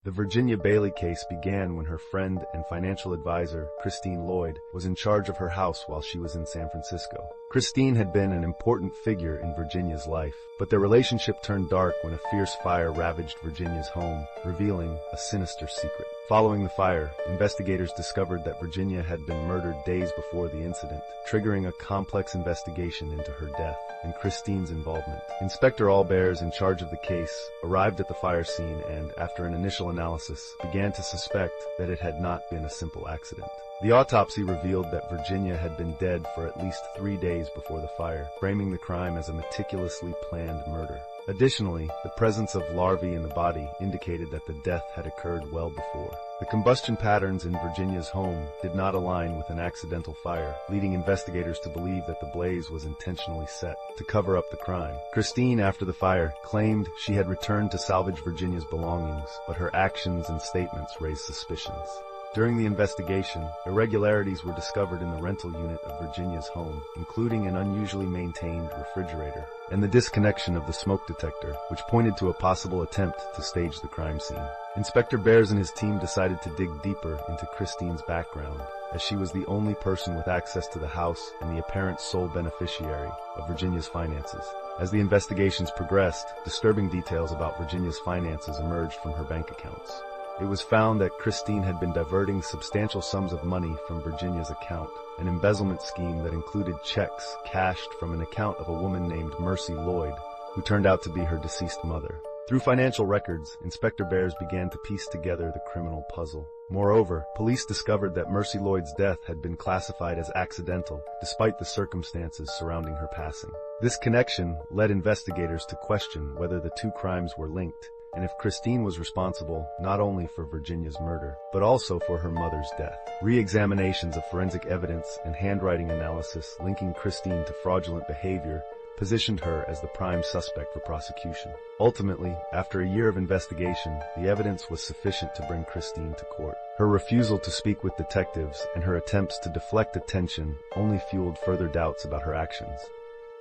The Virginia Bailey case began when her friend and financial advisor, Christine Lloyd, was in charge of her house while she was in San Francisco. Christine had been an important figure in Virginia's life, but their relationship turned dark when a fierce fire ravaged Virginia's home, revealing a sinister secret. Following the fire, investigators discovered that Virginia had been murdered days before the incident, triggering a complex investigation into her death and Christine's involvement. Inspector Allbears, in charge of the case, arrived at the fire scene and, after an initial analysis, began to suspect that it had not been a simple accident. The autopsy revealed that Virginia had been dead for at least 3 days before the fire, framing the crime as a meticulously planned murder. Additionally, the presence of larvae in the body indicated that the death had occurred well before. The combustion patterns in Virginia's home did not align with an accidental fire, leading investigators to believe that the blaze was intentionally set to cover up the crime. Christine, after the fire, claimed she had returned to salvage Virginia's belongings, but her actions and statements raised suspicions. During the investigation, irregularities were discovered in the rental unit of Virginia's home, including an unusually maintained refrigerator, and the disconnection of the smoke detector, which pointed to a possible attempt to stage the crime scene. Inspector Bears and his team decided to dig deeper into Christine's background, as she was the only person with access to the house and the apparent sole beneficiary of Virginia's finances. As the investigations progressed, disturbing details about Virginia's finances emerged from her bank accounts. It was found that Christine had been diverting substantial sums of money from Virginia's account, an embezzlement scheme that included checks cashed from an account of a woman named Mercy Lloyd, who turned out to be her deceased mother. Through financial records, Inspector Bears began to piece together the criminal puzzle. Moreover, police discovered that Mercy Lloyd's death had been classified as accidental, despite the circumstances surrounding her passing. This connection led investigators to question whether the two crimes were linked, and if Christine was responsible not only for Virginia's murder, but also for her mother's death. Re-examinations of forensic evidence and handwriting analysis linking Christine to fraudulent behavior positioned her as the prime suspect for prosecution. Ultimately, after a year of investigation, the evidence was sufficient to bring Christine to court. Her refusal to speak with detectives and her attempts to deflect attention only fueled further doubts about her actions.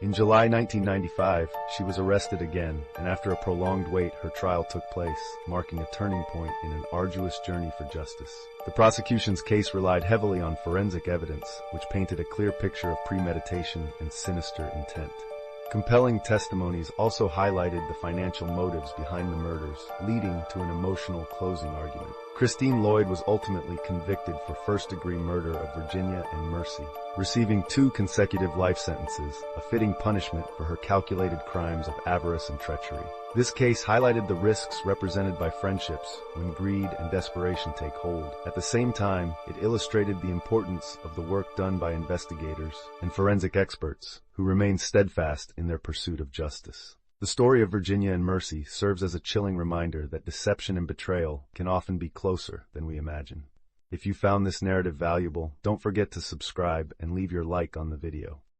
In July 1995, she was arrested again, and after a prolonged wait, her trial took place, marking a turning point in an arduous journey for justice. The prosecution's case relied heavily on forensic evidence, which painted a clear picture of premeditation and sinister intent. Compelling testimonies also highlighted the financial motives behind the murders, leading to an emotional closing argument. Christine Lloyd was ultimately convicted for first-degree murder of Virginia and Mercy, receiving 2 consecutive life sentences, a fitting punishment for her calculated crimes of avarice and treachery. This case highlighted the risks represented by friendships when greed and desperation take hold. At the same time, it illustrated the importance of the work done by investigators and forensic experts who remain steadfast in their pursuit of justice. The story of Virginia and Mercy serves as a chilling reminder that deception and betrayal can often be closer than we imagine. If you found this narrative valuable, don't forget to subscribe and leave your like on the video.